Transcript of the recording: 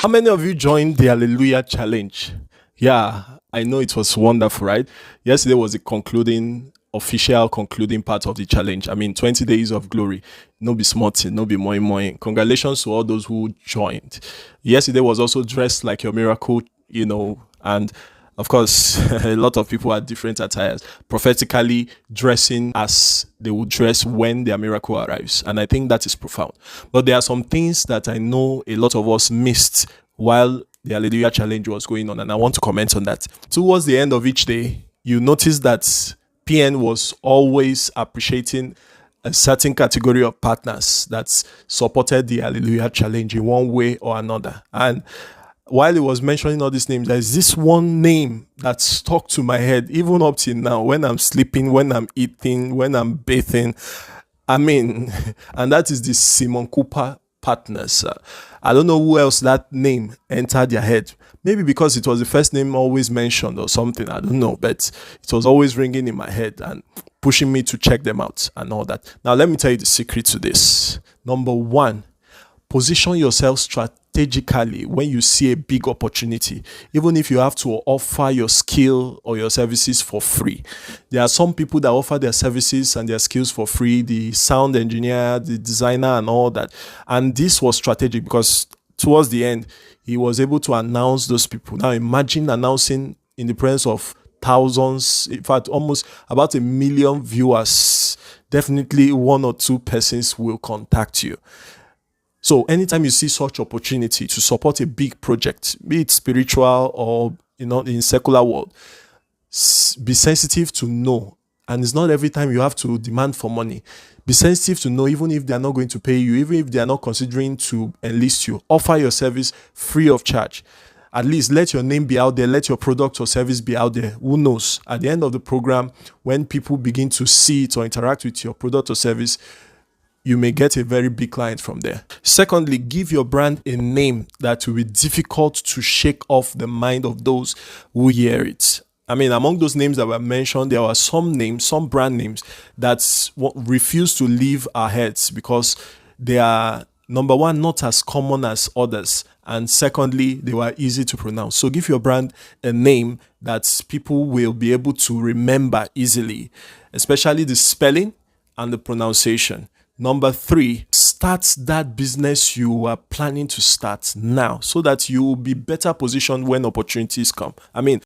How many of you joined the Hallelujah Challenge? Yeah, I know it was wonderful, right? Yesterday was the official concluding part of the challenge. I mean, 20 days of glory. No be smarting, no be moi. Congratulations to all those who joined. Yesterday was also dressed like your miracle, and of course, a lot of people had different attires, prophetically dressing as they would dress when their miracle arrives. And I think that is profound. But there are some things that I know a lot of us missed while the Hallelujah Challenge was going on. And I want to comment on that. Towards the end of each day, you notice that PN was always appreciating a certain category of partners that supported the Hallelujah Challenge in one way or another. And while he was mentioning all these names, there's this one name that stuck to my head, even up till now, when I'm sleeping, when I'm eating, when I'm bathing. I mean, and that is the Simon Cooper partners. I don't know who else that name entered their head. Maybe because it was the first name always mentioned or something. I don't know, but it was always ringing in my head and pushing me to check them out and all that. Now, let me tell you the secret to this. Number one, position yourself strategically when you see a big opportunity, even if you have to offer your skill or your services for free. There are some people that offer their services and their skills for free, the sound engineer, the designer, and all that. And this was strategic because towards the end, he was able to announce those people. Now, imagine announcing in the presence of thousands, in fact, almost about 1 million viewers. Definitely one or two persons will contact you. So anytime you see such opportunity to support a big project, be it spiritual or in secular world, be sensitive to know. And it's not every time you have to demand for money. Be sensitive to know, even if they are not going to pay you, even if they are not considering to enlist you, offer your service free of charge. At least let your name be out there, let your product or service be out there. Who knows? At the end of the program, when people begin to see it or interact with your product or service, you may get a very big client from there. Secondly, give your brand a name that will be difficult to shake off the mind of those who hear it. I mean, among those names that were mentioned, there were some names, some brand names that refuse to leave our heads because they are, number one, not as common as others. And secondly, they were easy to pronounce. So give your brand a name that people will be able to remember easily, especially the spelling and the pronunciation. Number three, start that business you are planning to start now so that you will be better positioned when opportunities come. I mean,